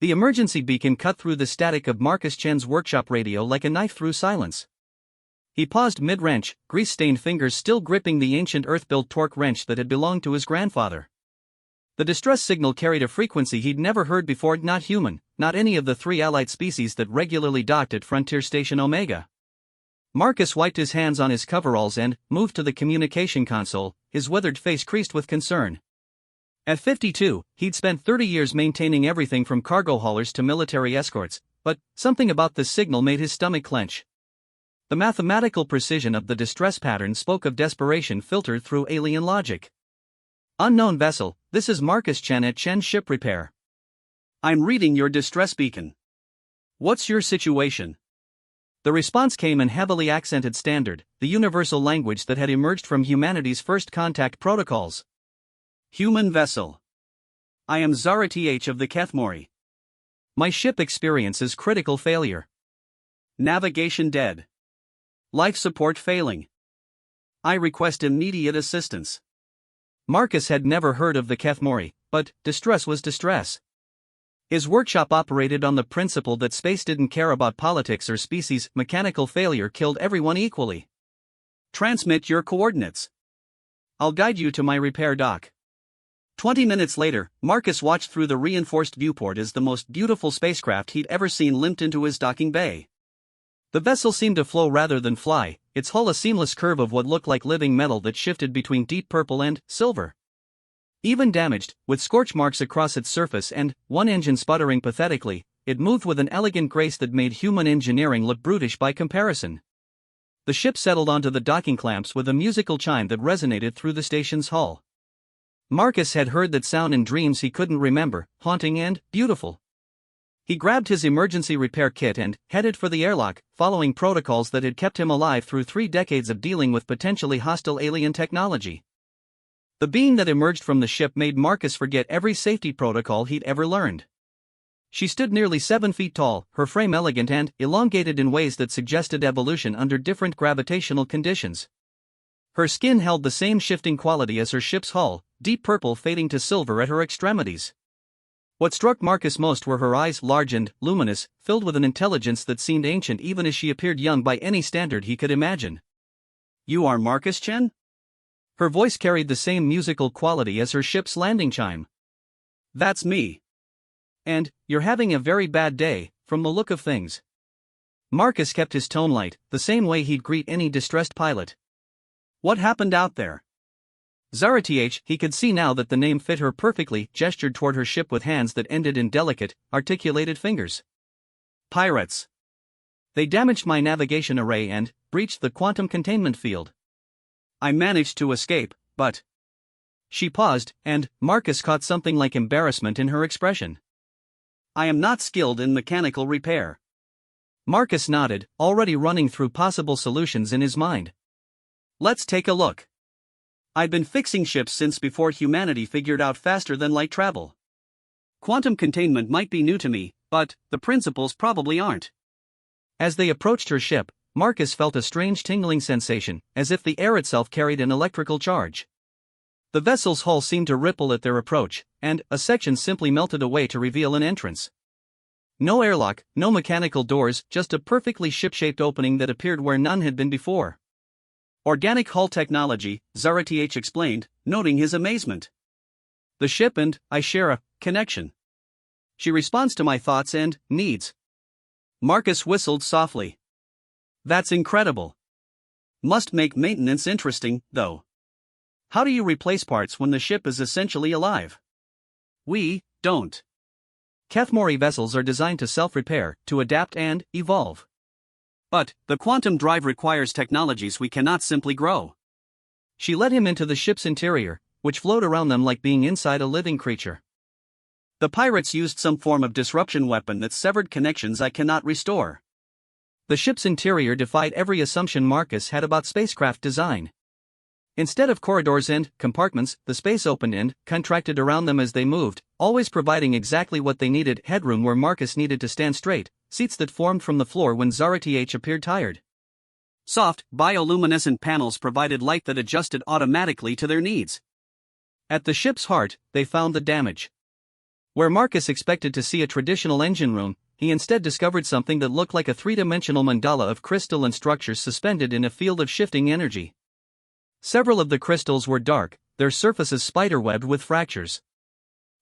The emergency beacon cut through the static of Marcus Chen's workshop radio like a knife through silence. He paused mid-wrench, grease-stained fingers still gripping the ancient Earth-built torque wrench that had belonged to his grandfather. The distress signal carried a frequency he'd never heard before, not human, not any of the three allied species that regularly docked at Frontier Station Omega. Marcus wiped his hands on his coveralls and moved to the communication console, his weathered face creased with concern. At 52, he'd spent 30 years maintaining everything from cargo haulers to military escorts, but something about this signal made his stomach clench. The mathematical precision of the distress pattern spoke of desperation filtered through alien logic. Unknown vessel, this is Marcus Chen at Chen Ship Repair. I'm reading your distress beacon. What's your situation? The response came in heavily accented Standard, the universal language that had emerged from humanity's first contact protocols. Human vessel. I am Zara Th of the Kethmori. My ship experiences critical failure. Navigation dead. Life support failing. I request immediate assistance. Marcus had never heard of the Kethmori, but distress was distress. His workshop operated on the principle that space didn't care about politics or species. Mechanical failure killed everyone equally. Transmit your coordinates. I'll guide you to my repair dock. 20 minutes later, Marcus watched through the reinforced viewport as the most beautiful spacecraft he'd ever seen limped into his docking bay. The vessel seemed to flow rather than fly, its hull a seamless curve of what looked like living metal that shifted between deep purple and silver. Even damaged, with scorch marks across its surface and one engine sputtering pathetically, it moved with an elegant grace that made human engineering look brutish by comparison. The ship settled onto the docking clamps with a musical chime that resonated through the station's hull. Marcus had heard that sound in dreams he couldn't remember, haunting and beautiful. He grabbed his emergency repair kit and headed for the airlock, following protocols that had kept him alive through 3 decades of dealing with potentially hostile alien technology. The beam that emerged from the ship made Marcus forget every safety protocol he'd ever learned. She stood nearly 7 feet tall, her frame elegant and elongated in ways that suggested evolution under different gravitational conditions. Her skin held the same shifting quality as her ship's hull, deep purple fading to silver at her extremities. What struck Marcus most were her eyes, large and luminous, filled with an intelligence that seemed ancient even as she appeared young by any standard he could imagine. You are Marcus Chen? Her voice carried the same musical quality as her ship's landing chime. That's me. And, you're having a very bad day, from the look of things. Marcus kept his tone light, the same way he'd greet any distressed pilot. What happened out there? Zara Th, he could see now that the name fit her perfectly, gestured toward her ship with hands that ended in delicate, articulated fingers. Pirates. They damaged my navigation array and breached the quantum containment field. I managed to escape, but... She paused, and Marcus caught something like embarrassment in her expression. I am not skilled in mechanical repair. Marcus nodded, already running through possible solutions in his mind. Let's take a look. I've been fixing ships since before humanity figured out faster than light travel. Quantum containment might be new to me, but the principles probably aren't. As they approached her ship, Marcus felt a strange tingling sensation, as if the air itself carried an electrical charge. The vessel's hull seemed to ripple at their approach, and a section simply melted away to reveal an entrance. No airlock, no mechanical doors, just a perfectly ship-shaped opening that appeared where none had been before. Organic hull technology, Zara Th explained, noting his amazement. The ship and I share a connection. She responds to my thoughts and needs. Marcus whistled softly. That's incredible. Must make maintenance interesting, though. How do you replace parts when the ship is essentially alive? We don't. Kethmori vessels are designed to self-repair, to adapt and evolve. But the quantum drive requires technologies we cannot simply grow. She led him into the ship's interior, which flowed around them like being inside a living creature. The pirates used some form of disruption weapon that severed connections I cannot restore. The ship's interior defied every assumption Marcus had about spacecraft design. Instead of corridors and compartments, the space opened and contracted around them as they moved, always providing exactly what they needed: headroom where Marcus needed to stand straight, seats that formed from the floor when Zara Th appeared tired. Soft, bioluminescent panels provided light that adjusted automatically to their needs. At the ship's heart, they found the damage. Where Marcus expected to see a traditional engine room, he instead discovered something that looked like a three-dimensional mandala of crystalline structures suspended in a field of shifting energy. Several of the crystals were dark, their surfaces spiderwebbed with fractures.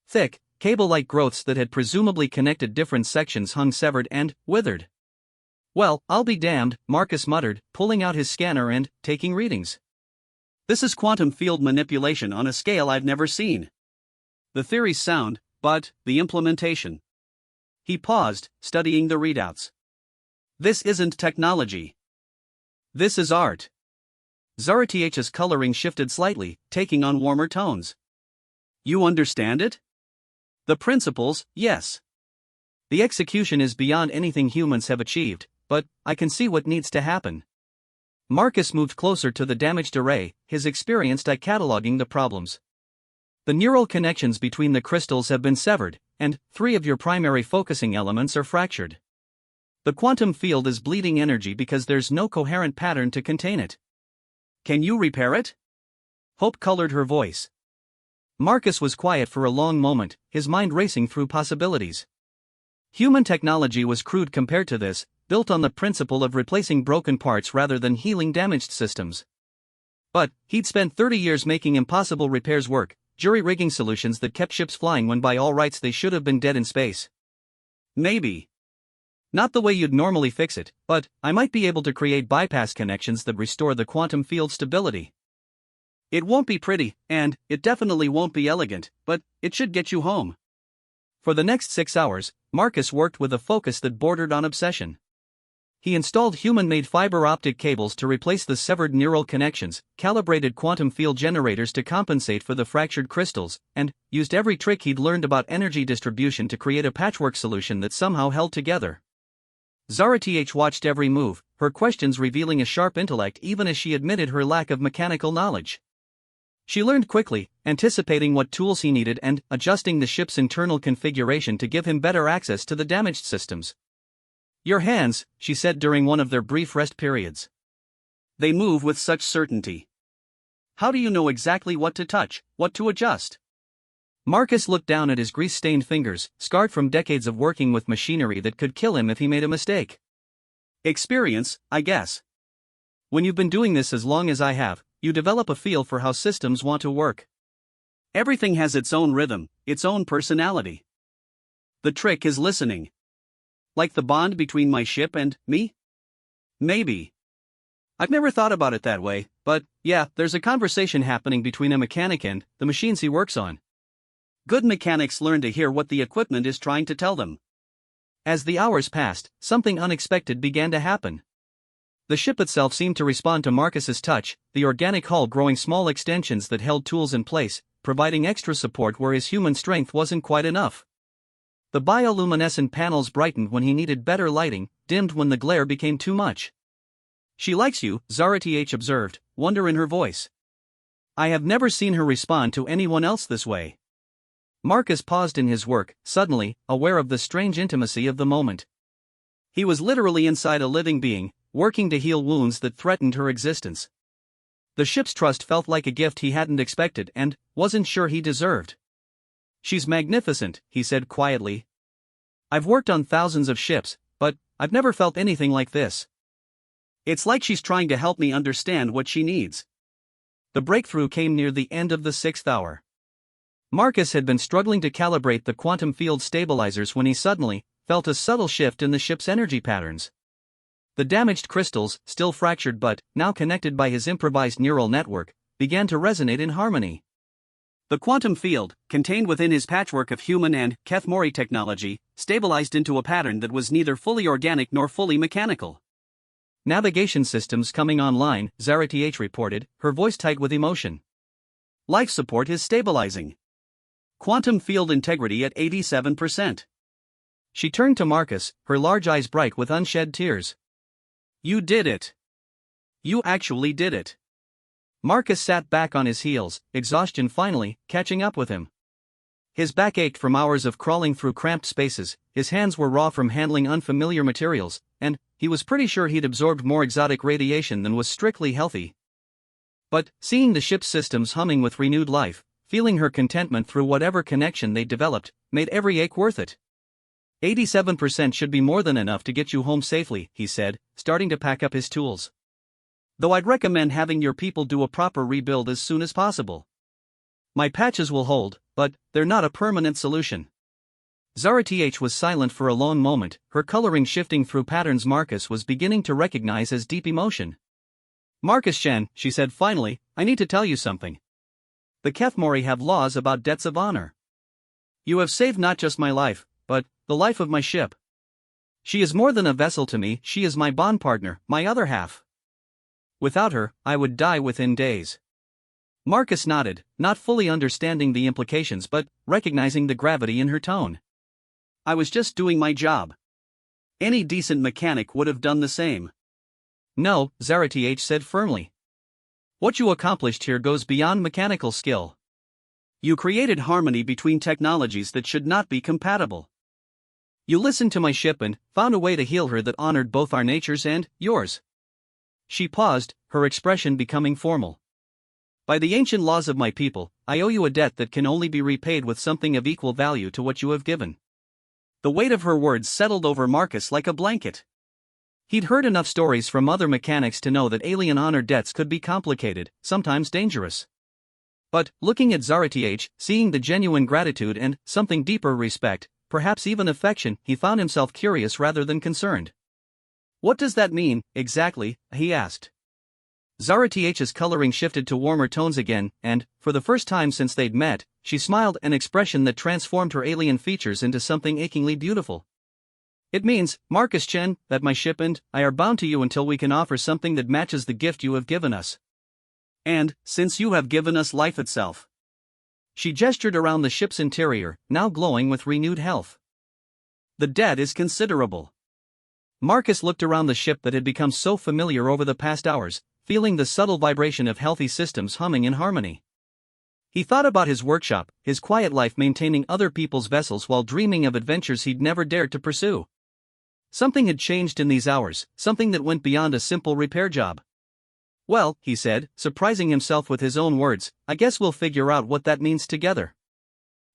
Thick, cable-like growths that had presumably connected different sections hung severed and withered. "Well, I'll be damned," Marcus muttered, pulling out his scanner and taking readings. "This is quantum field manipulation on a scale I've never seen. The theory's sound, but the implementation..." He paused, studying the readouts. "This isn't technology. This is art." Zaratich's coloring shifted slightly, taking on warmer tones. "You understand it?" "The principles, yes. The execution is beyond anything humans have achieved, but I can see what needs to happen." Marcus moved closer to the damaged array, his experienced eye cataloging the problems. "The neural connections between the crystals have been severed, and 3 of your primary focusing elements are fractured. The quantum field is bleeding energy because there's no coherent pattern to contain it." "Can you repair it?" Hope colored her voice. Marcus was quiet for a long moment, his mind racing through possibilities. Human technology was crude compared to this, built on the principle of replacing broken parts rather than healing damaged systems. But he'd spent 30 years making impossible repairs work, jury-rigging solutions that kept ships flying when by all rights they should have been dead in space. "Maybe. Not the way you'd normally fix it, but I might be able to create bypass connections that restore the quantum field stability. It won't be pretty, and it definitely won't be elegant, but it should get you home." For the next 6 hours, Marcus worked with a focus that bordered on obsession. He installed human-made fiber optic cables to replace the severed neural connections, calibrated quantum field generators to compensate for the fractured crystals, and used every trick he'd learned about energy distribution to create a patchwork solution that somehow held together. Zaratich watched every move, her questions revealing a sharp intellect even as she admitted her lack of mechanical knowledge. She learned quickly, anticipating what tools he needed and adjusting the ship's internal configuration to give him better access to the damaged systems. "Your hands," she said during one of their brief rest periods. "They move with such certainty. How do you know exactly what to touch, what to adjust?" Marcus looked down at his grease-stained fingers, scarred from decades of working with machinery that could kill him if he made a mistake. "Experience, I guess. When you've been doing this as long as I have, you develop a feel for how systems want to work. Everything has its own rhythm, its own personality. The trick is listening. Like the bond between my ship and me? Maybe. I've never thought about it that way, but yeah, there's a conversation happening between a mechanic and the machines he works on. Good mechanics learn to hear what the equipment is trying to tell them." As the hours passed, something unexpected began to happen. The ship itself seemed to respond to Marcus's touch, the organic hull growing small extensions that held tools in place, providing extra support where his human strength wasn't quite enough. The bioluminescent panels brightened when he needed better lighting, dimmed when the glare became too much. "She likes you," Zaratich observed, wonder in her voice. "I have never seen her respond to anyone else this way." Marcus paused in his work, suddenly, aware of the strange intimacy of the moment. He was literally inside a living being, working to heal wounds that threatened her existence. The ship's trust felt like a gift he hadn't expected and wasn't sure he deserved. "She's magnificent," he said quietly. "I've worked on thousands of ships, but I've never felt anything like this. It's like she's trying to help me understand what she needs." The breakthrough came near the end of the 6th hour. Marcus had been struggling to calibrate the quantum field stabilizers when he suddenly felt a subtle shift in the ship's energy patterns. The damaged crystals, still fractured but now connected by his improvised neural network, began to resonate in harmony. The quantum field, contained within his patchwork of human and Kethmori technology, stabilized into a pattern that was neither fully organic nor fully mechanical. "Navigation systems coming online," Zaratich reported, her voice tight with emotion. "Life support is stabilizing. Quantum field integrity at 87%. She turned to Marcus, her large eyes bright with unshed tears. "You did it. You actually did it." Marcus sat back on his heels, exhaustion finally catching up with him. His back ached from hours of crawling through cramped spaces, his hands were raw from handling unfamiliar materials, and he was pretty sure he'd absorbed more exotic radiation than was strictly healthy. But seeing the ship's systems humming with renewed life feeling her contentment through whatever connection they developed, made every ache worth it. 87% should be more than enough to get you home safely, he said, starting to pack up his tools. Though I'd recommend having your people do a proper rebuild as soon as possible. My patches will hold, but they're not a permanent solution. Zara Th was silent for a long moment, her coloring shifting through patterns Marcus was beginning to recognize as deep emotion. Marcus-chan, she said finally, I need to tell you something. The Kethmori have laws about debts of honor. You have saved not just my life, but the life of my ship. She is more than a vessel to me, she is my bond partner, my other half. Without her, I would die within days. Marcus nodded, not fully understanding the implications but recognizing the gravity in her tone. I was just doing my job. Any decent mechanic would have done the same. No, Zara Th said firmly. What you accomplished here goes beyond mechanical skill. You created harmony between technologies that should not be compatible. You listened to my ship and found a way to heal her that honored both our natures and yours. She paused, her expression becoming formal. By the ancient laws of my people, I owe you a debt that can only be repaid with something of equal value to what you have given. The weight of her words settled over Marcus like a blanket. He'd heard enough stories from other mechanics to know that alien honor debts could be complicated, sometimes dangerous. But, looking at Zara Th, seeing the genuine gratitude and something deeper respect, perhaps even affection, he found himself curious rather than concerned. What does that mean, exactly? He asked. Zara Th's coloring shifted to warmer tones again, and, for the first time since they'd met, she smiled, an expression that transformed her alien features into something achingly beautiful. It means, Marcus-chan, that my ship and I are bound to you until we can offer something that matches the gift you have given us. And, since you have given us life itself. She gestured around the ship's interior, now glowing with renewed health. The debt is considerable. Marcus looked around the ship that had become so familiar over the past hours, feeling the subtle vibration of healthy systems humming in harmony. He thought about his workshop, his quiet life maintaining other people's vessels while dreaming of adventures he'd never dared to pursue. Something had changed in these hours, something that went beyond a simple repair job. Well, he said, surprising himself with his own words, I guess we'll figure out what that means together.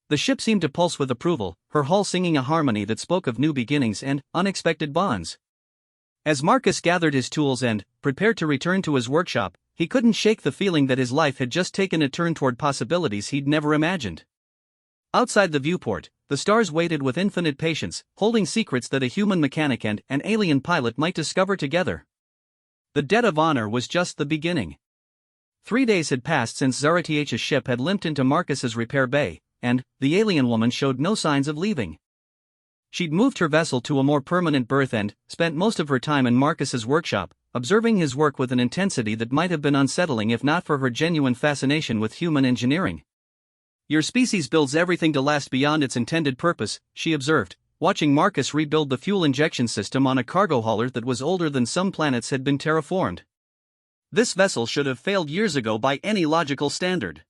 The ship seemed to pulse with approval, her hull singing a harmony that spoke of new beginnings and unexpected bonds. As Marcus gathered his tools and prepared to return to his workshop, he couldn't shake the feeling that his life had just taken a turn toward possibilities he'd never imagined. Outside the viewport, the stars waited with infinite patience, holding secrets that a human mechanic and an alien pilot might discover together. The debt of honor was just the beginning. 3 days had passed since Zara Th's ship had limped into Marcus's repair bay, and the alien woman showed no signs of leaving. She'd moved her vessel to a more permanent berth and spent most of her time in Marcus's workshop, observing his work with an intensity that might have been unsettling if not for her genuine fascination with human engineering. Your species builds everything to last beyond its intended purpose, she observed, watching Marcus rebuild the fuel injection system on a cargo hauler that was older than some planets had been terraformed. This vessel should have failed years ago by any logical standard.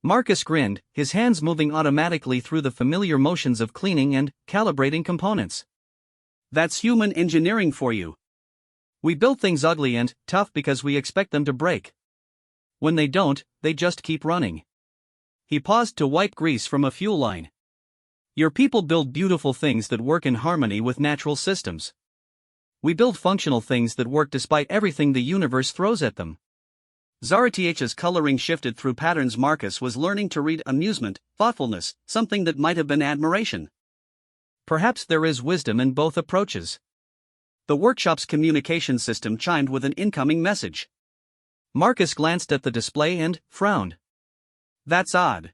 Marcus grinned, his hands moving automatically through the familiar motions of cleaning and calibrating components. That's human engineering for you. We build things ugly and tough because we expect them to break. When they don't, they just keep running. He paused to wipe grease from a fuel line. Your people build beautiful things that work in harmony with natural systems. We build functional things that work despite everything the universe throws at them. Zara Th's coloring shifted through patterns. Marcus was learning to read amusement, thoughtfulness, something that might have been admiration. Perhaps there is wisdom in both approaches. The workshop's communication system chimed with an incoming message. Marcus glanced at the display and frowned. That's odd.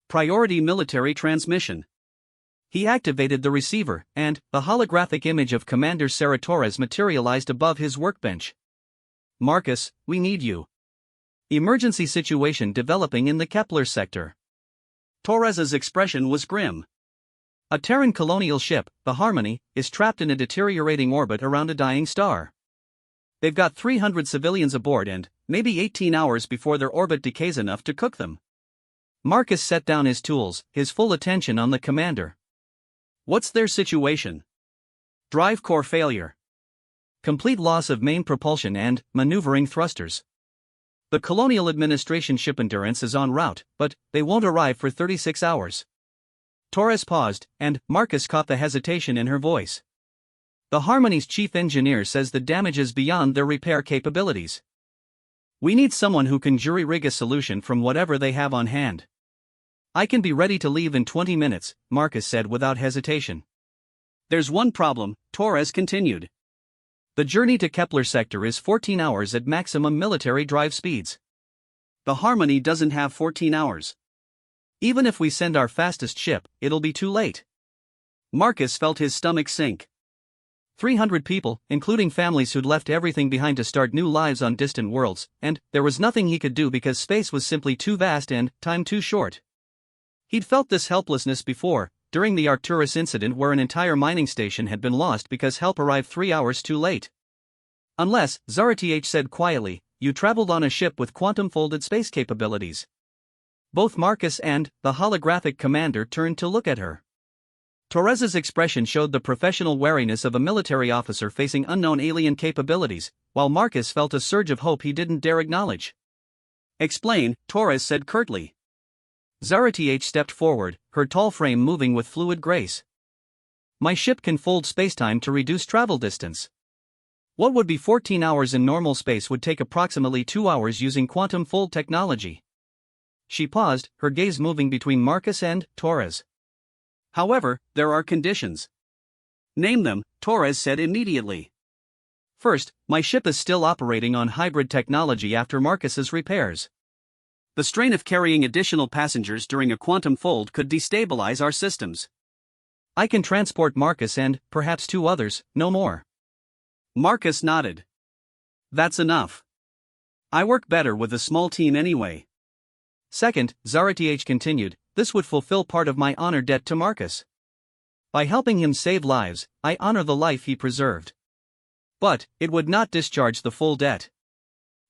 Priority military transmission. He activated the receiver, and the holographic image of Commander Sarah Torres materialized above his workbench. Marcus, we need you. Emergency situation developing in the Kepler sector. Torres's expression was grim. A Terran colonial ship, the Harmony, is trapped in a deteriorating orbit around a dying star. They've got 300 civilians aboard and maybe 18 hours before their orbit decays enough to cook them. Marcus set down his tools, his full attention on the commander. What's their situation? Drive core failure. Complete loss of main propulsion and maneuvering thrusters. The Colonial Administration ship Endurance is en route, but they won't arrive for 36 hours. Torres paused, and Marcus caught the hesitation in her voice. The Harmony's chief engineer says the damage is beyond their repair capabilities. We need someone who can jury-rig a solution from whatever they have on hand. I can be ready to leave in 20 minutes, Marcus said without hesitation. There's one problem, Torres continued. The journey to Kepler sector is 14 hours at maximum military drive speeds. The Harmony doesn't have 14 hours. Even if we send our fastest ship, it'll be too late. Marcus felt his stomach sink. 300 people, including families who'd left everything behind to start new lives on distant worlds, and there was nothing he could do because space was simply too vast and time too short. He'd felt this helplessness before, during the Arcturus incident where an entire mining station had been lost because help arrived 3 hours too late. Unless, Zarath said quietly, you traveled on a ship with quantum-folded space capabilities. Both Marcus and the holographic commander turned to look at her. Torres's expression showed the professional wariness of a military officer facing unknown alien capabilities, while Marcus felt a surge of hope he didn't dare acknowledge. Explain, Torres said curtly. Zarath stepped forward, her tall frame moving with fluid grace. My ship can fold spacetime to reduce travel distance. What would be 14 hours in normal space would take approximately 2 hours using quantum fold technology. She paused, her gaze moving between Marcus and Torres. However, there are conditions. Name them, Torres said immediately. First, my ship is still operating on hybrid technology after Marcus's repairs. The strain of carrying additional passengers during a quantum fold could destabilize our systems. I can transport Marcus and, perhaps 2 others, no more. Marcus nodded. That's enough. I work better with a small team anyway. Second, Zarath continued, this would fulfill part of my honor debt to Marcus. By helping him save lives, I honor the life he preserved. But, it would not discharge the full debt.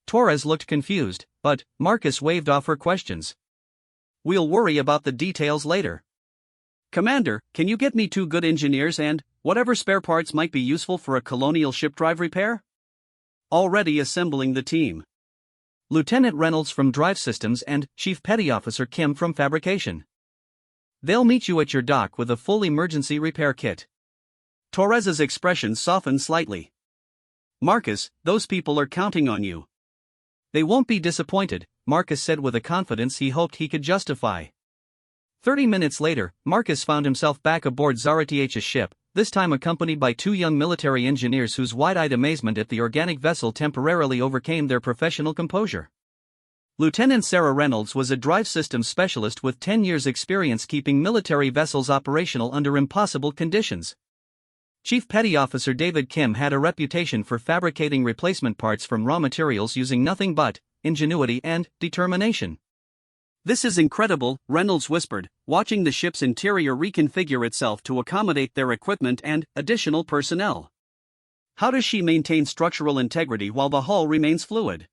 Torres looked confused, but Marcus waved off her questions. We'll worry about the details later. Commander, can you get me 2 good engineers and whatever spare parts might be useful for a colonial ship drive repair? Already assembling the team. Lieutenant Reynolds from Drive Systems and Chief Petty Officer Kim from Fabrication. They'll meet you at your dock with a full emergency repair kit. Torres's expression softened slightly. Marcus, those people are counting on you. They won't be disappointed, Marcus said with a confidence he hoped he could justify. 30 minutes later, Marcus found himself back aboard Zarath's ship, this time accompanied by 2 young military engineers whose wide-eyed amazement at the organic vessel temporarily overcame their professional composure. Lieutenant Sarah Reynolds was a drive systems specialist with 10 years' experience keeping military vessels operational under impossible conditions. Chief Petty Officer David Kim had a reputation for fabricating replacement parts from raw materials using nothing but ingenuity and determination. This is incredible, Reynolds whispered, watching the ship's interior reconfigure itself to accommodate their equipment and additional personnel. How does she maintain structural integrity while the hull remains fluid?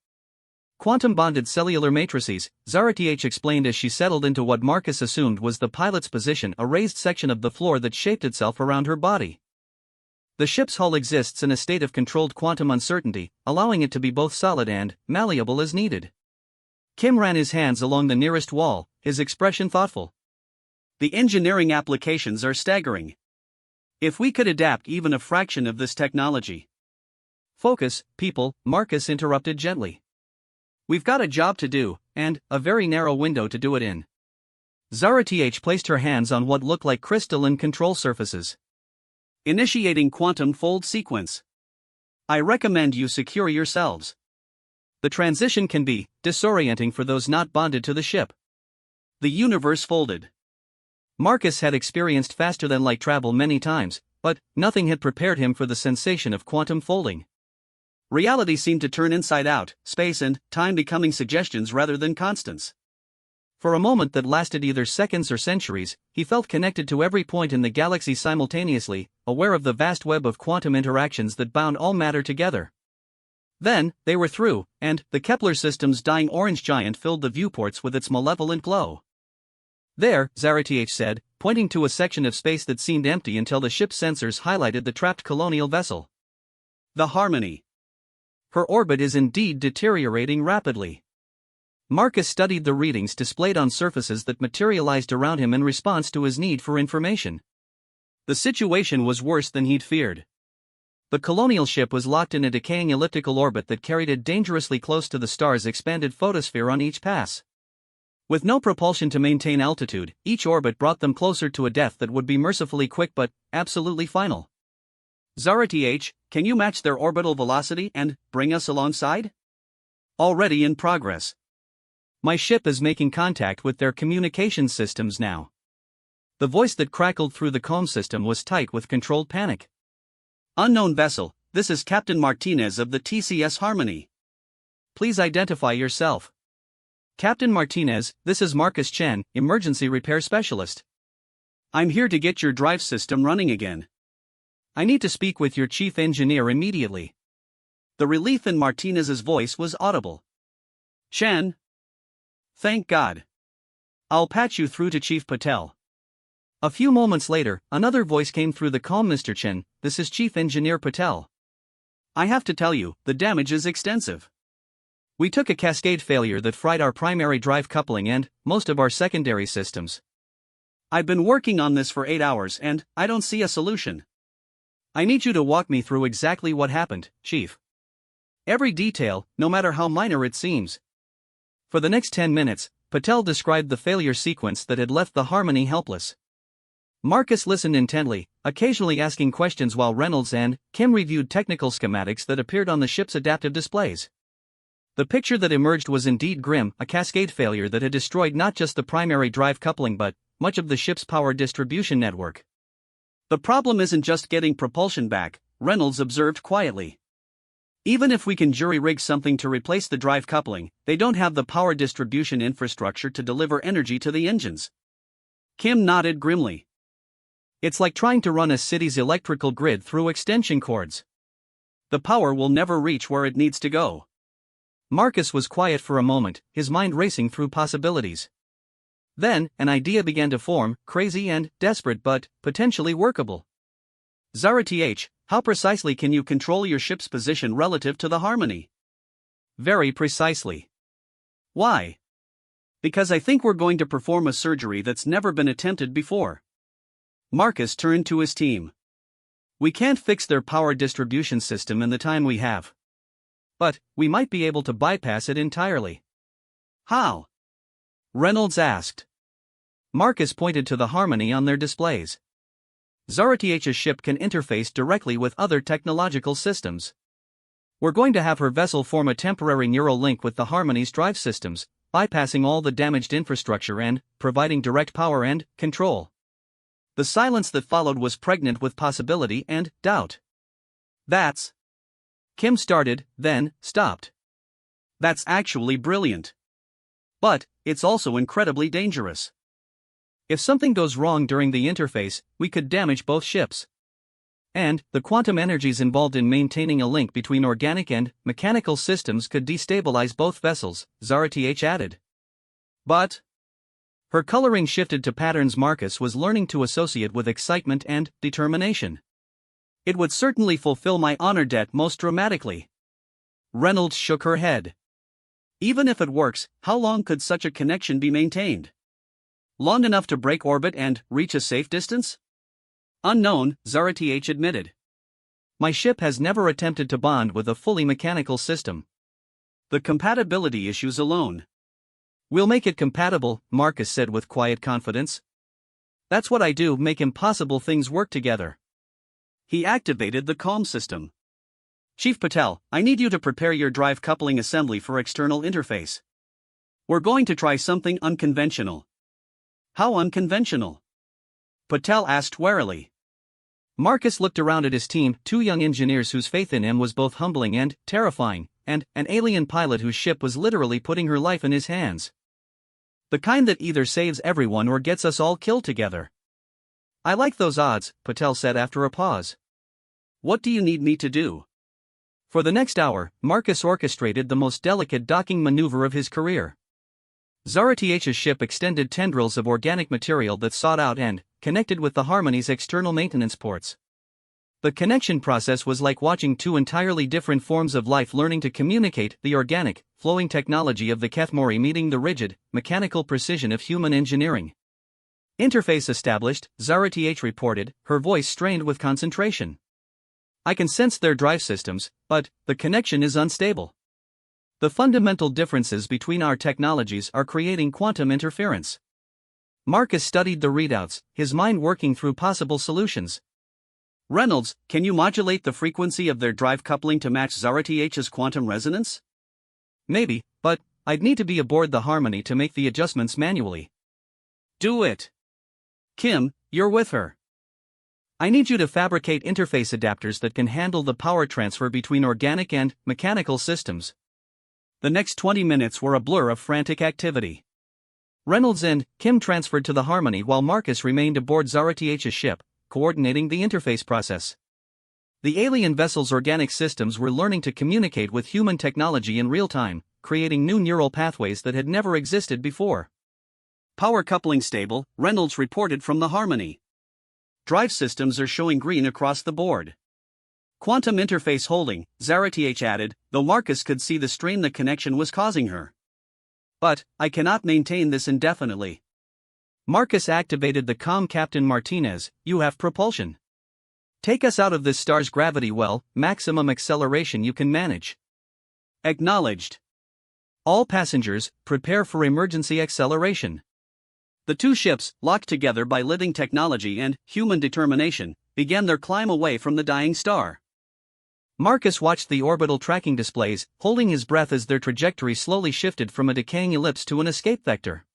Quantum-bonded cellular matrices, Zarath explained as she settled into what Marcus assumed was the pilot's position, a raised section of the floor that shaped itself around her body. The ship's hull exists in a state of controlled quantum uncertainty, allowing it to be both solid and malleable as needed. Kim ran his hands along the nearest wall, his expression thoughtful. The engineering applications are staggering. If we could adapt even a fraction of this technology. Focus, people, Marcus interrupted gently. We've got a job to do, and a very narrow window to do it in. Zarath placed her hands on what looked like crystalline control surfaces. Initiating quantum fold sequence. I recommend you secure yourselves. The transition can be disorienting for those not bonded to the ship. The universe folded. Marcus had experienced faster-than-light travel many times, but nothing had prepared him for the sensation of quantum folding. Reality seemed to turn inside out, space and time becoming suggestions rather than constants. For a moment that lasted either seconds or centuries, he felt connected to every point in the galaxy simultaneously, aware of the vast web of quantum interactions that bound all matter together. Then, they were through, and the Kepler system's dying orange giant filled the viewports with its malevolent glow. There, Zarath said, pointing to a section of space that seemed empty until the ship's sensors highlighted the trapped colonial vessel. The Harmony. Her orbit is indeed deteriorating rapidly. Marcus studied the readings displayed on surfaces that materialized around him in response to his need for information. The situation was worse than he'd feared. The colonial ship was locked in a decaying elliptical orbit that carried it dangerously close to the star's expanded photosphere on each pass. With no propulsion to maintain altitude, each orbit brought them closer to a death that would be mercifully quick but absolutely final. Zara TH, can you match their orbital velocity and bring us alongside? Already in progress. My ship is making contact with their communications systems now. The voice that crackled through the comm system was tight with controlled panic. Unknown vessel, this is Captain Martinez of the TCS Harmony. Please identify yourself. Captain Martinez, this is Marcus Chen, emergency repair specialist. I'm here to get your drive system running again. I need to speak with your chief engineer immediately. The relief in Martinez's voice was audible. Chen? Thank God. I'll patch you through to Chief Patel. A few moments later, another voice came through the call. Mr. Chen, this is Chief Engineer Patel. I have to tell you, the damage is extensive. We took a cascade failure that fried our primary drive coupling and most of our secondary systems. I've been working on this for 8 hours and I don't see a solution. I need you to walk me through exactly what happened, Chief. Every detail, no matter how minor it seems. For the next 10 minutes, Patel described the failure sequence that had left the Harmony helpless. Marcus listened intently, occasionally asking questions while Reynolds and Kim reviewed technical schematics that appeared on the ship's adaptive displays. The picture that emerged was indeed grim, a cascade failure that had destroyed not just the primary drive coupling but much of the ship's power distribution network. The problem isn't just getting propulsion back, Reynolds observed quietly. Even if we can jury-rig something to replace the drive coupling, they don't have the power distribution infrastructure to deliver energy to the engines. Kim nodded grimly. It's like trying to run a city's electrical grid through extension cords. The power will never reach where it needs to go. Marcus was quiet for a moment, his mind racing through possibilities. Then, an idea began to form, crazy and desperate but potentially workable. Zara TH, how precisely can you control your ship's position relative to the Harmony? Very precisely. Why? Because I think we're going to perform a surgery that's never been attempted before. Marcus turned to his team. We can't fix their power distribution system in the time we have. But, we might be able to bypass it entirely. How? Reynolds asked. Marcus pointed to the Harmony on their displays. Zara TH's ship can interface directly with other technological systems. We're going to have her vessel form a temporary neural link with the Harmony's drive systems, bypassing all the damaged infrastructure and providing direct power and control. The silence that followed was pregnant with possibility and doubt. That's... Kim started, then stopped. That's actually brilliant. But, it's also incredibly dangerous. If something goes wrong during the interface, we could damage both ships. And, the quantum energies involved in maintaining a link between organic and mechanical systems could destabilize both vessels, Zara TH added. But... Her coloring shifted to patterns Marcus was learning to associate with excitement and determination. It would certainly fulfill my honor debt most dramatically. Reynolds shook her head. Even if it works, how long could such a connection be maintained? Long enough to break orbit and reach a safe distance? Unknown, Zara TH admitted. My ship has never attempted to bond with a fully mechanical system. The compatibility issues alone. We'll make it compatible, Marcus said with quiet confidence. That's what I do, make impossible things work together. He activated the comm system. Chief Patel, I need you to prepare your drive coupling assembly for external interface. We're going to try something unconventional. How unconventional? Patel asked warily. Marcus looked around at his team, 2 young engineers whose faith in him was both humbling and terrifying, and an alien pilot whose ship was literally putting her life in his hands. The kind that either saves everyone or gets us all killed together. I like those odds, Patel said after a pause. What do you need me to do? For the next hour, Marcus orchestrated the most delicate docking maneuver of his career. Zara TH's ship extended tendrils of organic material that sought out and connected with the Harmony's external maintenance ports. The connection process was like watching two entirely different forms of life learning to communicate, the organic, flowing technology of the Kethmori meeting the rigid, mechanical precision of human engineering. Interface established, Zara TH reported, her voice strained with concentration. I can sense their drive systems, but the connection is unstable. The fundamental differences between our technologies are creating quantum interference. Marcus studied the readouts, his mind working through possible solutions. Reynolds, can you modulate the frequency of their drive coupling to match Zara TH's quantum resonance? Maybe, but I'd need to be aboard the harmony to make the adjustments manually. Do it. Kim, you're with her. I need you to fabricate interface adapters that can handle the power transfer between organic and mechanical systems. The next 20 minutes were a blur of frantic activity. Reynolds and Kim transferred to the harmony while Marcus remained aboard Zara TH's ship, coordinating the interface process. The alien vessel's organic systems were learning to communicate with human technology in real time, creating new neural pathways that had never existed before. Power coupling stable, Reynolds reported from the harmony. Drive systems are showing green across the board. Quantum interface holding, Zara TH added, though Marcus could see the strain the connection was causing her. But I cannot maintain this indefinitely. Marcus activated the comm. Captain Martinez, you have propulsion. Take us out of this star's gravity well, maximum acceleration you can manage. Acknowledged. All passengers, prepare for emergency acceleration. The two ships, locked together by living technology and human determination, began their climb away from the dying star. Marcus watched the orbital tracking displays, holding his breath as their trajectory slowly shifted from a decaying ellipse to an escape vector.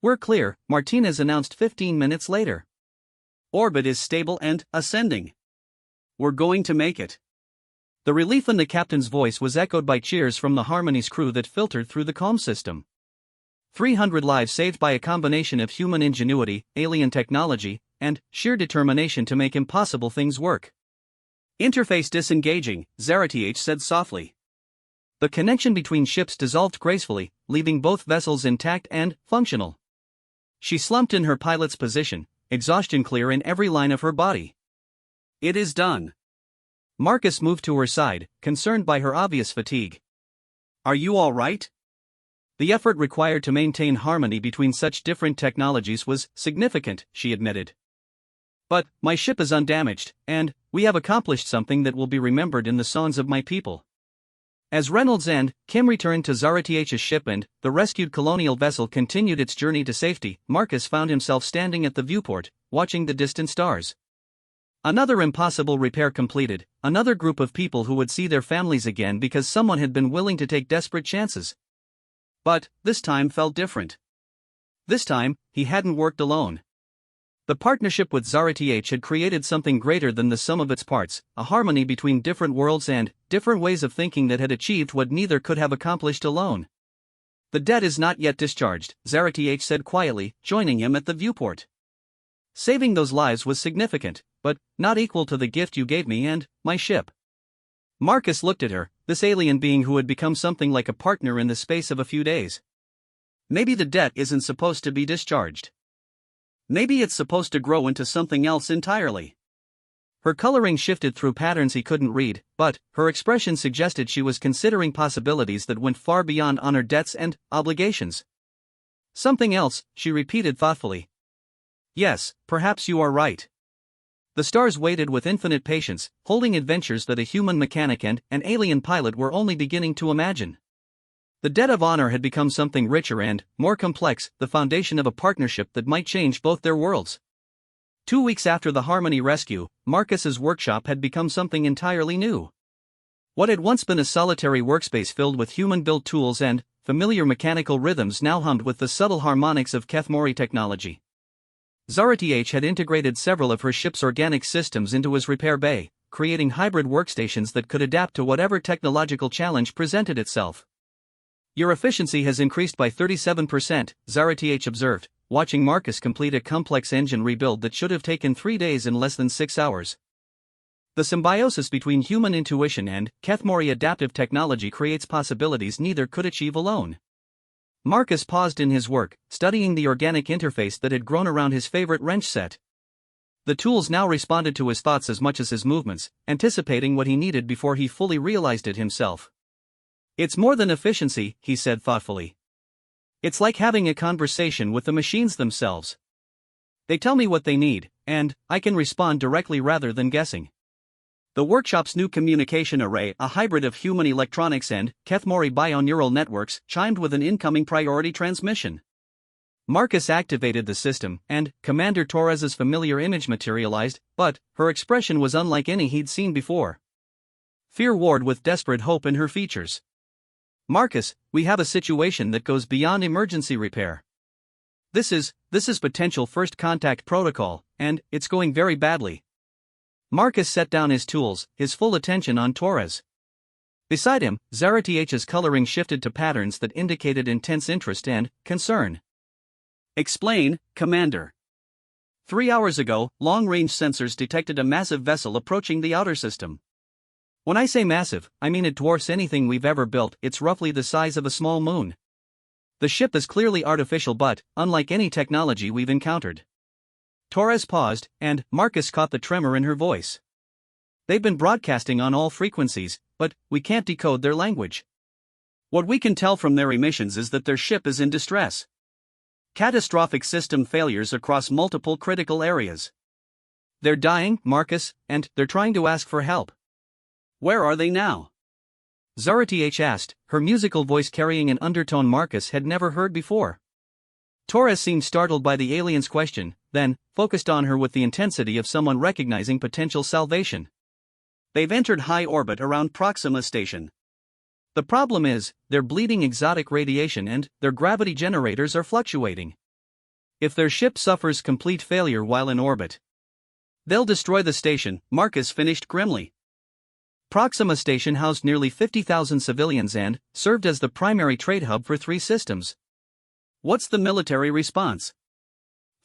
We're clear, Martinez announced 15 minutes later. Orbit is stable and ascending. We're going to make it. The relief in the captain's voice was echoed by cheers from the Harmony's crew that filtered through the comm system. 300 lives saved by a combination of human ingenuity, alien technology, and sheer determination to make impossible things work. Interface disengaging, Zara TH said softly. The connection between ships dissolved gracefully, leaving both vessels intact and functional. She slumped in her pilot's position, exhaustion clear in every line of her body. It is done. Marcus moved to her side, concerned by her obvious fatigue. Are you all right? The effort required to maintain harmony between such different technologies was significant, she admitted. But my ship is undamaged, and we have accomplished something that will be remembered in the songs of my people. As Reynolds and Kim returned to Zara TH's ship and the rescued colonial vessel continued its journey to safety, Marcus found himself standing at the viewport, watching the distant stars. Another impossible repair completed, another group of people who would see their families again because someone had been willing to take desperate chances. But this time felt different. This time, he hadn't worked alone. The partnership with Zara TH had created something greater than the sum of its parts, a harmony between different worlds and different ways of thinking that had achieved what neither could have accomplished alone. The debt is not yet discharged, Zara TH said quietly, joining him at the viewport. Saving those lives was significant, but not equal to the gift you gave me and my ship. Marcus looked at her, this alien being who had become something like a partner in the space of a few days. Maybe the debt isn't supposed to be discharged. Maybe it's supposed to grow into something else entirely. Her coloring shifted through patterns he couldn't read, but her expression suggested she was considering possibilities that went far beyond honor debts and obligations. Something else, she repeated thoughtfully. Yes, perhaps you are right. The stars waited with infinite patience, holding adventures that a human mechanic and an alien pilot were only beginning to imagine. The debt of honor had become something richer and more complex, the foundation of a partnership that might change both their worlds. 2 weeks after the Harmony rescue, Marcus's workshop had become something entirely new. What had once been a solitary workspace filled with human-built tools and familiar mechanical rhythms now hummed with the subtle harmonics of Kethmori technology. Zara TH had integrated several of her ship's organic systems into his repair bay, creating hybrid workstations that could adapt to whatever technological challenge presented itself. Your efficiency has increased by 37%, Zara TH observed, watching Marcus complete a complex engine rebuild that should have taken 3 days in less than 6 hours. The symbiosis between human intuition and Kethmori adaptive technology creates possibilities neither could achieve alone. Marcus paused in his work, studying the organic interface that had grown around his favorite wrench set. The tools now responded to his thoughts as much as his movements, anticipating what he needed before he fully realized it himself. It's more than efficiency, he said thoughtfully. It's like having a conversation with the machines themselves. They tell me what they need, and I can respond directly rather than guessing. The workshop's new communication array, a hybrid of human electronics and Kethmori bioneural networks, chimed with an incoming priority transmission. Marcus activated the system, and Commander Torres's familiar image materialized, but her expression was unlike any he'd seen before. Fear warred with desperate hope in her features. Marcus, we have a situation that goes beyond emergency repair. This is potential first contact protocol, and it's going very badly. Marcus set down his tools, his full attention on Torres. Beside him, Zarath's coloring shifted to patterns that indicated intense interest and concern. Explain, Commander. 3 hours ago, long-range sensors detected a massive vessel approaching the outer system. When I say massive, I mean it dwarfs anything we've ever built. It's roughly the size of a small moon. The ship is clearly artificial but, unlike any technology we've encountered. Torres paused, and Marcus caught the tremor in her voice. They've been broadcasting on all frequencies, but we can't decode their language. What we can tell from their emissions is that their ship is in distress. Catastrophic system failures across multiple critical areas. They're dying, Marcus, and they're trying to ask for help. Where are they now? Zarath asked, her musical voice carrying an undertone Marcus had never heard before. Torres seemed startled by the alien's question, then focused on her with the intensity of someone recognizing potential salvation. They've entered high orbit around Proxima Station. The problem is, they're bleeding exotic radiation and their gravity generators are fluctuating. If their ship suffers complete failure while in orbit, they'll destroy the station, Marcus finished grimly. Proxima Station housed nearly 50,000 civilians and served as the primary trade hub for 3 systems. What's the military response?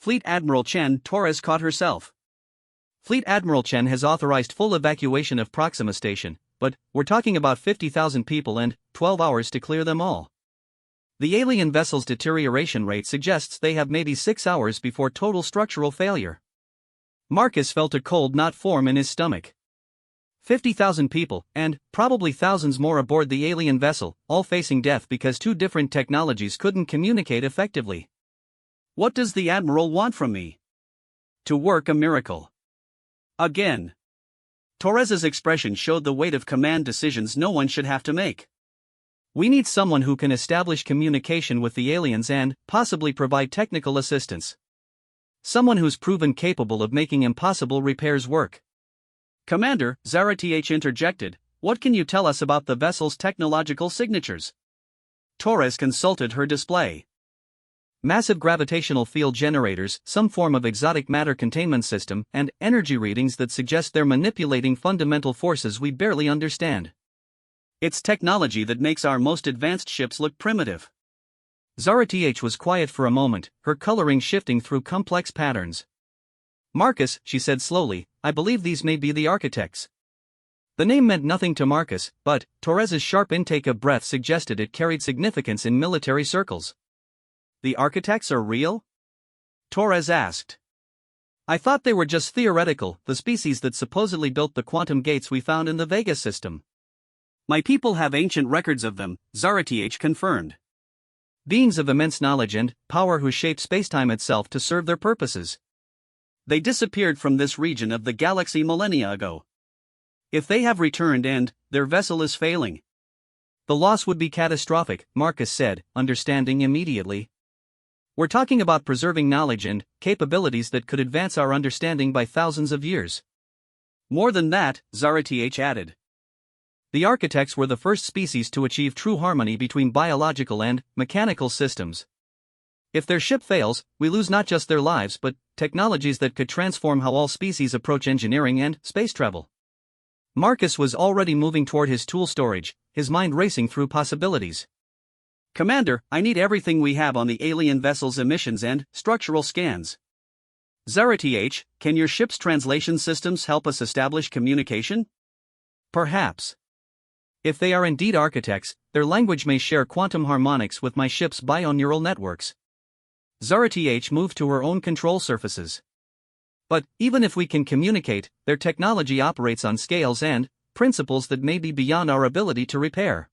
Fleet Admiral Chen. Torres caught herself. Fleet Admiral Chen has authorized full evacuation of Proxima Station, but we're talking about 50,000 people and 12 hours to clear them all. The alien vessel's deterioration rate suggests they have maybe 6 hours before total structural failure. Marcus felt a cold knot form in his stomach. 50,000 people, and probably thousands more aboard the alien vessel, all facing death because 2 different technologies couldn't communicate effectively. What does the Admiral want from me? To work a miracle. Again. Torres's expression showed the weight of command decisions no one should have to make. We need someone who can establish communication with the aliens and possibly provide technical assistance. Someone who's proven capable of making impossible repairs work. Commander, Zarath interjected, what can you tell us about the vessel's technological signatures? Torres consulted her display. Massive gravitational field generators, some form of exotic matter containment system, and energy readings that suggest they're manipulating fundamental forces we barely understand. It's technology that makes our most advanced ships look primitive. Zarath was quiet for a moment, her coloring shifting through complex patterns. Marcus, she said slowly, I believe these may be the architects. The name meant nothing to Marcus, but Torres's sharp intake of breath suggested it carried significance in military circles. The architects are real? Torres asked. I thought they were just theoretical, the species that supposedly built the quantum gates we found in the Vega system. My people have ancient records of them, Zarath confirmed. Beings of immense knowledge and power who shape spacetime itself to serve their purposes. They disappeared from this region of the galaxy millennia ago. If they have returned and their vessel is failing, the loss would be catastrophic, Marcus said, understanding immediately. We're talking about preserving knowledge and capabilities that could advance our understanding by thousands of years. More than that, Zarath added. The architects were the first species to achieve true harmony between biological and mechanical systems. If their ship fails, we lose not just their lives but technologies that could transform how all species approach engineering and space travel. Marcus was already moving toward his tool storage, his mind racing through possibilities. Commander, I need everything we have on the alien vessel's emissions and structural scans. Zarath, can your ship's translation systems help us establish communication? Perhaps. If they are indeed architects, their language may share quantum harmonics with my ship's bioneural networks. Zarath moved to her own control surfaces. But even if we can communicate, their technology operates on scales and principles that may be beyond our ability to repair.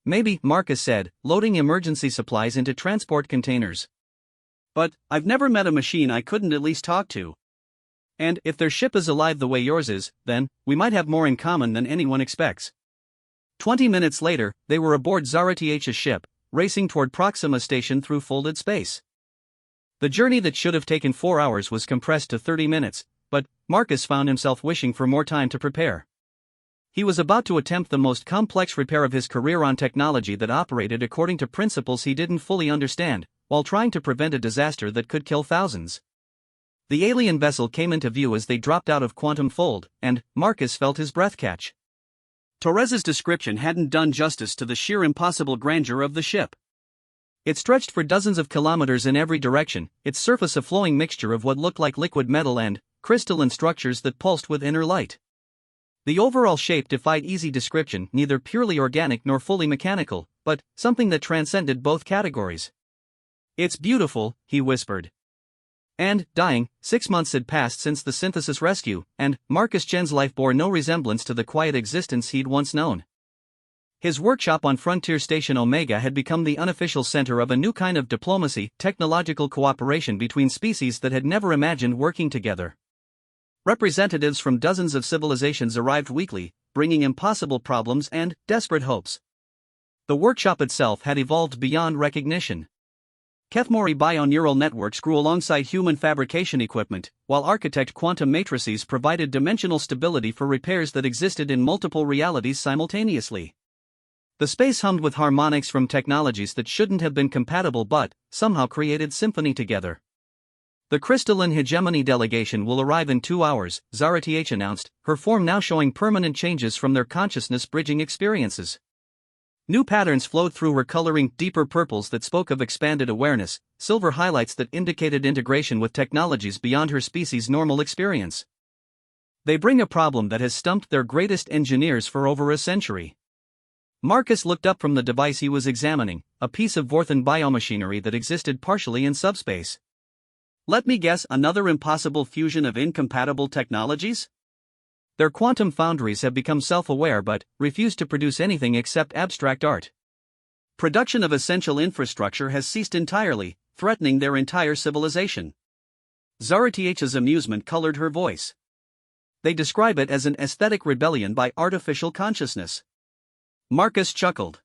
Maybe, Marcus said, loading emergency supplies into transport containers. But I've never met a machine I couldn't at least talk to. And if their ship is alive the way yours is, then we might have more in common than anyone expects. 20 minutes later, they were aboard Zara-TH's ship, racing toward Proxima Station through folded space. The journey that should have taken 4 hours was compressed to 30 minutes, but Marcus found himself wishing for more time to prepare. He was about to attempt the most complex repair of his career on technology that operated according to principles he didn't fully understand, while trying to prevent a disaster that could kill thousands. The alien vessel came into view as they dropped out of Quantum Fold, and Marcus felt his breath catch. Torres's description hadn't done justice to the sheer impossible grandeur of the ship. It stretched for dozens of kilometers in every direction, its surface a flowing mixture of what looked like liquid metal and crystalline structures that pulsed with inner light. The overall shape defied easy description, neither purely organic nor fully mechanical, but something that transcended both categories. "It's beautiful," he whispered. And, dying, 6 months had passed since the synthesis rescue, and Marcus Chen's life bore no resemblance to the quiet existence he'd once known. His workshop on Frontier Station Omega had become the unofficial center of a new kind of diplomacy, technological cooperation between species that had never imagined working together. Representatives from dozens of civilizations arrived weekly, bringing impossible problems and desperate hopes. The workshop itself had evolved beyond recognition. Kethmori bio-neural networks grew alongside human fabrication equipment, while architect quantum matrices provided dimensional stability for repairs that existed in multiple realities simultaneously. The space hummed with harmonics from technologies that shouldn't have been compatible but somehow created symphony together. "The crystalline hegemony delegation will arrive in 2 hours, Zara-TH announced, her form now showing permanent changes from their consciousness-bridging experiences. New patterns flowed through her, coloring deeper purples that spoke of expanded awareness, silver highlights that indicated integration with technologies beyond her species' normal experience. They bring a problem that has stumped their greatest engineers for over a century." Marcus looked up from the device he was examining, a piece of Vorthan biomachinery that existed partially in subspace. "Let me guess, another impossible fusion of incompatible technologies?" "Their quantum foundries have become self-aware but refuse to produce anything except abstract art. Production of essential infrastructure has ceased entirely, threatening their entire civilization." Zara-TH's amusement colored her voice. "They describe it as an aesthetic rebellion by artificial consciousness." Marcus chuckled.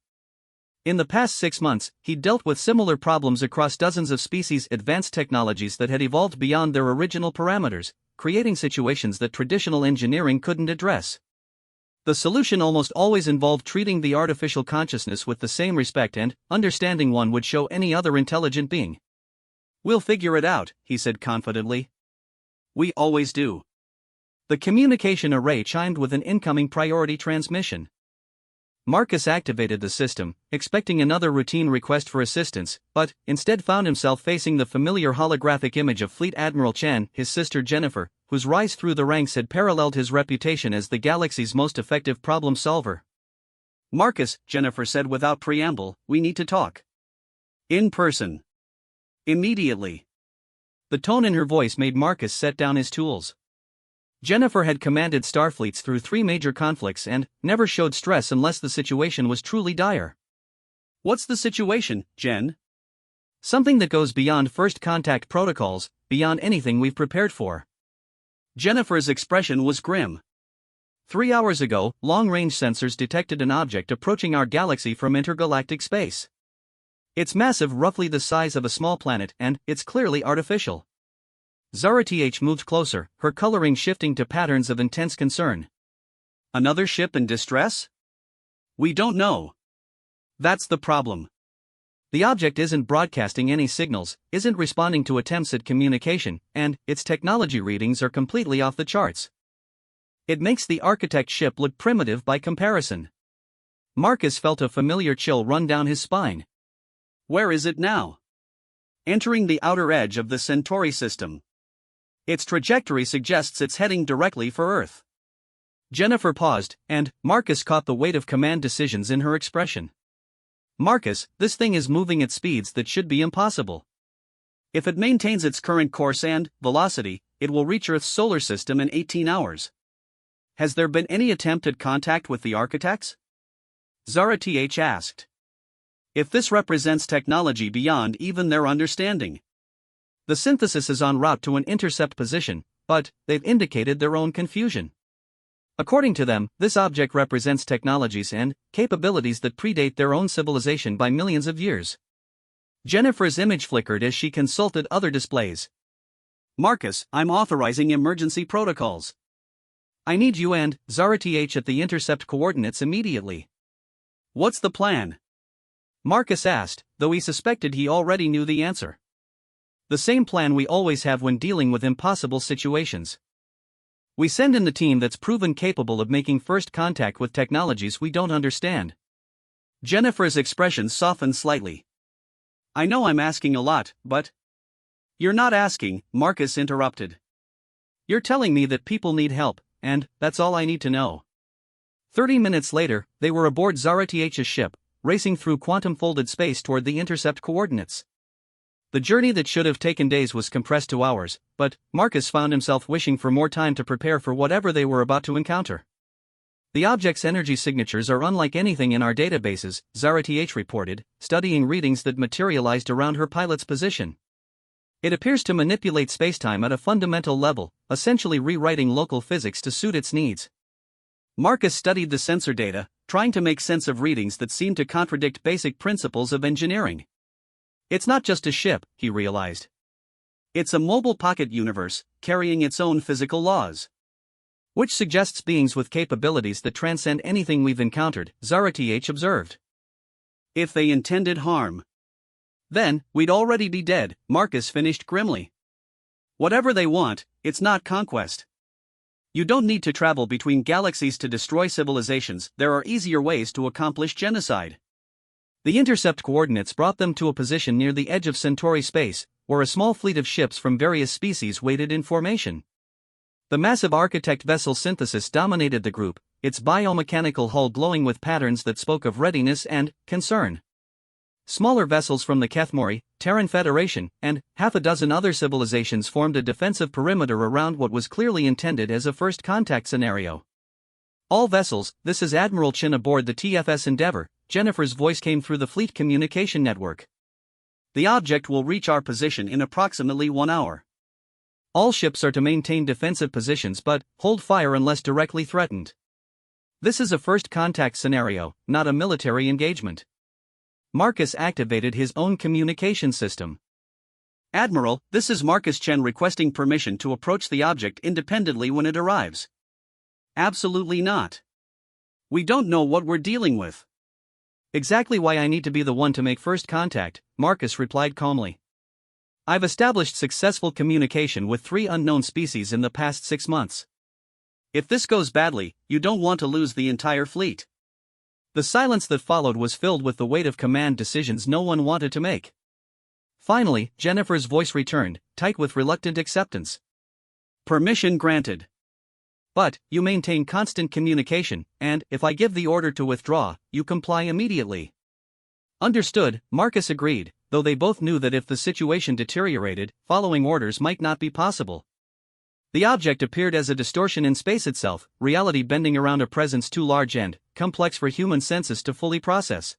In the past 6 months, he'd dealt with similar problems across dozens of species' advanced technologies that had evolved beyond their original parameters, creating situations that traditional engineering couldn't address. The solution almost always involved treating the artificial consciousness with the same respect and understanding one would show any other intelligent being. "We'll figure it out," he said confidently. "We always do." The communication array chimed with an incoming priority transmission. Marcus activated the system, expecting another routine request for assistance, but instead found himself facing the familiar holographic image of Fleet Admiral Chen, his sister Jennifer, whose rise through the ranks had paralleled his reputation as the galaxy's most effective problem solver. "Marcus," Jennifer said without preamble, "we need to talk. In person. Immediately." The tone in her voice made Marcus set down his tools. Jennifer had commanded starfleets through 3 major conflicts and never showed stress unless the situation was truly dire. "What's the situation, Jen?" "Something that goes beyond first contact protocols, beyond anything we've prepared for." Jennifer's expression was grim. 3 hours ago, long-range sensors detected an object approaching our galaxy from intergalactic space. It's massive, roughly the size of a small planet, and it's clearly artificial." Zara-TH moved closer, her coloring shifting to patterns of intense concern. "Another ship in distress? We don't know. That's the problem. The object isn't broadcasting any signals, isn't responding to attempts at communication, and its technology readings are completely off the charts. It makes the architect ship look primitive by comparison." Marcus felt a familiar chill run down his spine. "Where is it now?" "Entering the outer edge of the Centauri system. Its trajectory suggests it's heading directly for Earth." Jennifer paused, and Marcus caught the weight of command decisions in her expression. "Marcus, this thing is moving at speeds that should be impossible." "If it maintains its current course and velocity, it will reach Earth's solar system in 18 hours. Has there been any attempt at contact with the architects? Zara Th asked. If this represents technology beyond even their understanding. The synthesis is en route to an intercept position, but they've indicated their own confusion. According to them, this object represents technologies and capabilities that predate their own civilization by millions of years. Jennifer's image flickered as she consulted other displays. Marcus, I'm authorizing emergency protocols. I need you and Zara Th at the intercept coordinates immediately. What's the plan? Marcus asked, though he suspected he already knew the answer. The same plan we always have when dealing with impossible situations. We send in the team that's proven capable of making first contact with technologies we don't understand. Jennifer's expression softened slightly. I know I'm asking a lot, but... You're not asking, Marcus interrupted. You're telling me that people need help, and that's all I need to know. 30 minutes later, they were aboard Zara Th's ship, racing through quantum-folded space toward the intercept coordinates. The journey that should have taken days was compressed to hours, but Marcus found himself wishing for more time to prepare for whatever they were about to encounter. The object's energy signatures are unlike anything in our databases, Zara Th reported, studying readings that materialized around her pilot's position. It appears to manipulate spacetime at a fundamental level, essentially rewriting local physics to suit its needs. Marcus studied the sensor data, trying to make sense of readings that seemed to contradict basic principles of engineering. It's not just a ship, he realized. It's a mobile pocket universe, carrying its own physical laws. Which suggests beings with capabilities that transcend anything we've encountered, Zara Th observed. If they intended harm, then we'd already be dead, Marcus finished grimly. Whatever they want, it's not conquest. You don't need to travel between galaxies to destroy civilizations, there are easier ways to accomplish genocide. The intercept coordinates brought them to a position near the edge of Centauri space, where a small fleet of ships from various species waited in formation. The massive architect vessel synthesis dominated the group, its biomechanical hull glowing with patterns that spoke of readiness and concern. Smaller vessels from the Kethmori, Terran Federation, and half a dozen other civilizations formed a defensive perimeter around what was clearly intended as a first contact scenario. All vessels, this is Admiral Chin aboard the TFS Endeavour, Jennifer's voice came through the fleet communication network. The object will reach our position in approximately 1 hour. All ships are to maintain defensive positions but hold fire unless directly threatened. This is a first contact scenario, not a military engagement. Marcus activated his own communication system. Admiral, this is Marcus Chen requesting permission to approach the object independently when it arrives. Absolutely not. We don't know what we're dealing with. Exactly why I need to be the one to make first contact, Marcus replied calmly. I've established successful communication with 3 unknown species in the past 6 months. If this goes badly, you don't want to lose the entire fleet. The silence that followed was filled with the weight of command decisions no one wanted to make. Finally, Jennifer's voice returned, tight with reluctant acceptance. Permission granted. But, you maintain constant communication, and, if I give the order to withdraw, you comply immediately. Understood, Marcus agreed, though they both knew that if the situation deteriorated, following orders might not be possible. The object appeared as a distortion in space itself, reality bending around a presence too large and complex for human senses to fully process.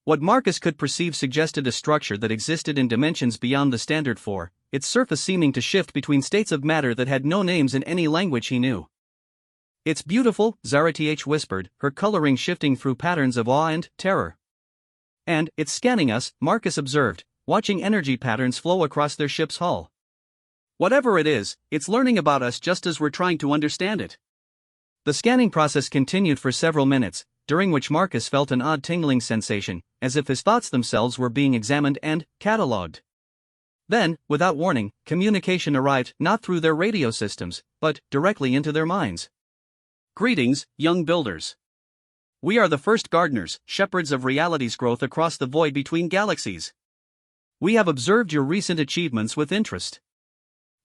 What Marcus could perceive suggested a structure that existed in dimensions beyond the standard 4, its surface seeming to shift between states of matter that had no names in any language he knew. It's beautiful, Zara Th whispered, her coloring shifting through patterns of awe and terror. And it's scanning us, Marcus observed, watching energy patterns flow across their ship's hull. Whatever it is, it's learning about us just as we're trying to understand it. The scanning process continued for several minutes, during which Marcus felt an odd tingling sensation, as if his thoughts themselves were being examined and catalogued. Then, without warning, communication arrived not through their radio systems, but directly into their minds. Greetings, young builders. We are the first gardeners, shepherds of reality's growth across the void between galaxies. We have observed your recent achievements with interest.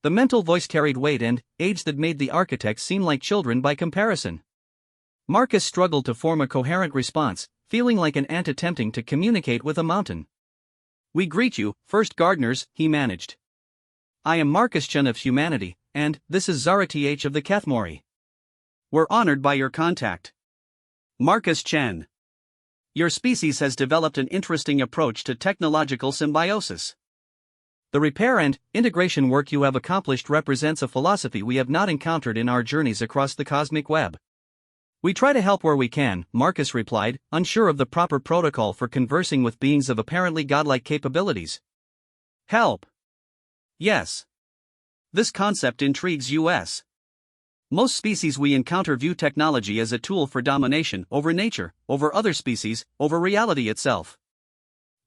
The mental voice carried weight and age that made the architects seem like children by comparison. Marcus struggled to form a coherent response, feeling like an ant attempting to communicate with a mountain. We greet you, first gardeners, he managed. I am Marcus Chen of humanity, and this is Zara Th of the Kethmori. We're honored by your contact. Marcus Chen. Your species has developed an interesting approach to technological symbiosis. The repair and integration work you have accomplished represents a philosophy we have not encountered in our journeys across the cosmic web. We try to help where we can, Marcus replied, unsure of the proper protocol for conversing with beings of apparently godlike capabilities. Help. Yes. This concept intrigues us. Most species we encounter view technology as a tool for domination over nature, over other species, over reality itself.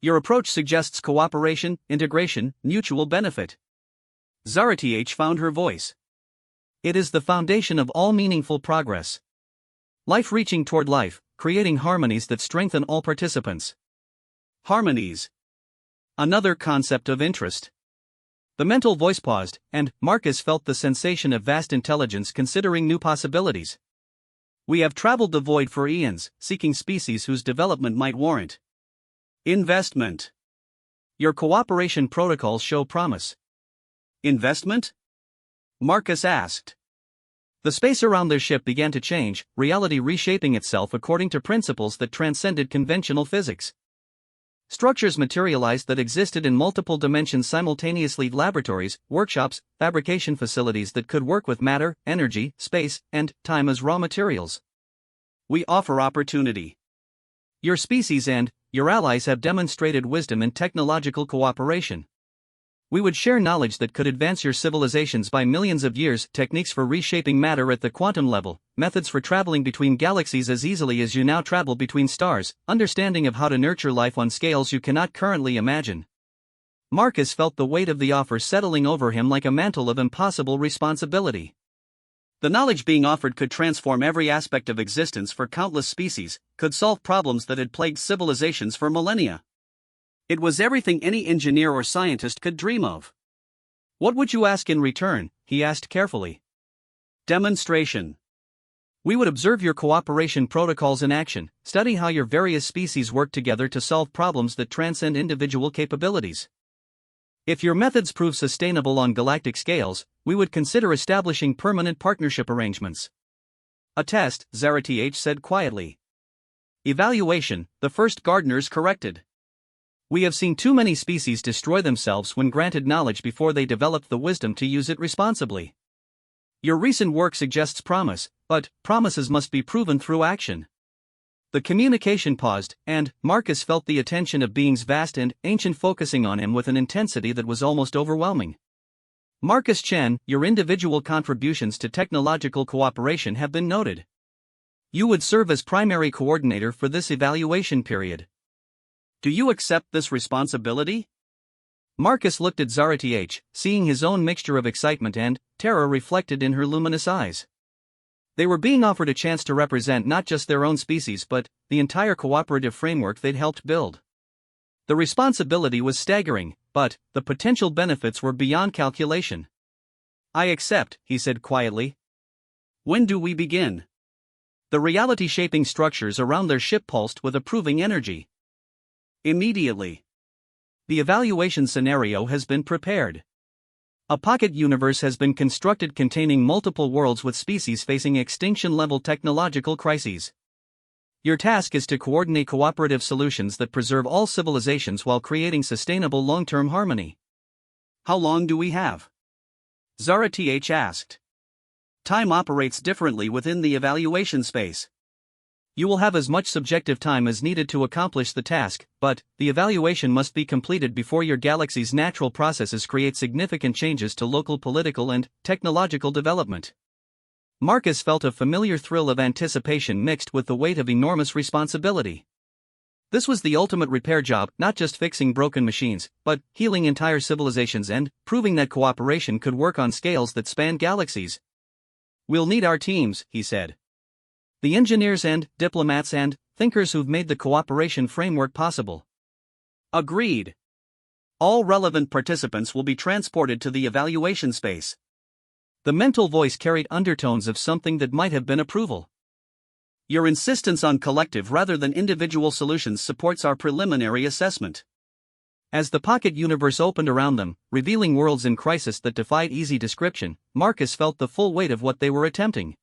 Your approach suggests cooperation, integration, mutual benefit. Zara Th found her voice. It is the foundation of all meaningful progress. Life reaching toward life, creating harmonies that strengthen all participants. Harmonies. Another concept of interest. The mental voice paused, and Marcus felt the sensation of vast intelligence considering new possibilities. We have traveled the void for eons, seeking species whose development might warrant investment. Your cooperation protocols show promise. Investment? Marcus asked. The space around their ship began to change, reality reshaping itself according to principles that transcended conventional physics. Structures materialized that existed in multiple dimensions simultaneously: laboratories, workshops, fabrication facilities that could work with matter, energy, space, and time as raw materials. We offer opportunity. Your species and your allies have demonstrated wisdom in technological cooperation. We would share knowledge that could advance your civilizations by millions of years: techniques for reshaping matter at the quantum level, methods for traveling between galaxies as easily as you now travel between stars, understanding of how to nurture life on scales you cannot currently imagine. Marcus felt the weight of the offer settling over him like a mantle of impossible responsibility. The knowledge being offered could transform every aspect of existence for countless species, could solve problems that had plagued civilizations for millennia. It was everything any engineer or scientist could dream of. What would you ask in return? He asked carefully. Demonstration. We would observe your cooperation protocols in action, study how your various species work together to solve problems that transcend individual capabilities. If your methods prove sustainable on galactic scales, we would consider establishing permanent partnership arrangements. A test, Zara Th said quietly. Evaluation, the first gardeners corrected. We have seen too many species destroy themselves when granted knowledge before they developed the wisdom to use it responsibly. Your recent work suggests promise, but promises must be proven through action. The communication paused, and Marcus felt the attention of beings vast and ancient focusing on him with an intensity that was almost overwhelming. Marcus Chen, your individual contributions to technological cooperation have been noted. You would serve as primary coordinator for this evaluation period. Do you accept this responsibility? Marcus looked at Zara Th, seeing his own mixture of excitement and terror reflected in her luminous eyes. They were being offered a chance to represent not just their own species but the entire cooperative framework they'd helped build. The responsibility was staggering, but the potential benefits were beyond calculation. I accept, he said quietly. When do we begin? The reality-shaping structures around their ship pulsed with approving energy. Immediately. The evaluation scenario has been prepared. A pocket universe has been constructed containing multiple worlds with species facing extinction-level technological crises. Your task is to coordinate cooperative solutions that preserve all civilizations while creating sustainable long-term harmony. How long do we have? Zara Th asked. Time operates differently within the evaluation space. You will have as much subjective time as needed to accomplish the task, but the evaluation must be completed before your galaxy's natural processes create significant changes to local political and technological development. Marcus felt a familiar thrill of anticipation mixed with the weight of enormous responsibility. This was the ultimate repair job, not just fixing broken machines, but healing entire civilizations and proving that cooperation could work on scales that span galaxies. We'll need our teams, he said. The engineers and diplomats and thinkers who've made the cooperation framework possible. Agreed. All relevant participants will be transported to the evaluation space. The mental voice carried undertones of something that might have been approval. Your insistence on collective rather than individual solutions supports our preliminary assessment. As the pocket universe opened around them, revealing worlds in crisis that defied easy description, Marcus felt the full weight of what they were attempting.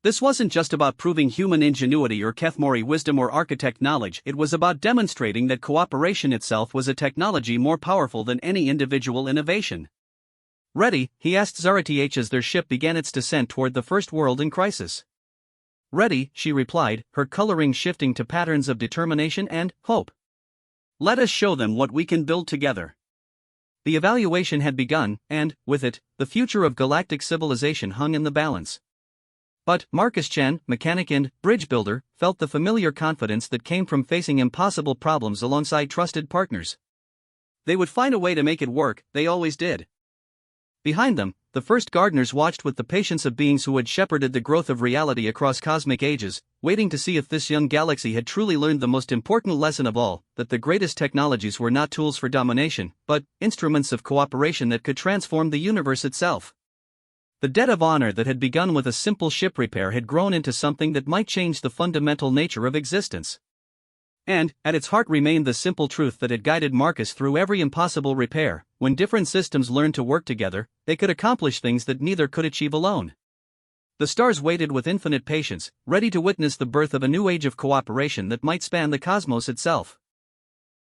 This wasn't just about proving human ingenuity or Kethmori wisdom or architect knowledge, it was about demonstrating that cooperation itself was a technology more powerful than any individual innovation. "Ready?" he asked Zarath as their ship began its descent toward the first world in crisis. "Ready," she replied, her coloring shifting to patterns of determination and hope. "Let us show them what we can build together." The evaluation had begun, and, with it, the future of galactic civilization hung in the balance. But Marcus Chen, mechanic and bridge builder, felt the familiar confidence that came from facing impossible problems alongside trusted partners. They would find a way to make it work, they always did. Behind them, the first gardeners watched with the patience of beings who had shepherded the growth of reality across cosmic ages, waiting to see if this young galaxy had truly learned the most important lesson of all, that the greatest technologies were not tools for domination, but instruments of cooperation that could transform the universe itself. The debt of honor that had begun with a simple ship repair had grown into something that might change the fundamental nature of existence. And, at its heart remained the simple truth that had guided Marcus through every impossible repair: when different systems learned to work together, they could accomplish things that neither could achieve alone. The stars waited with infinite patience, ready to witness the birth of a new age of cooperation that might span the cosmos itself.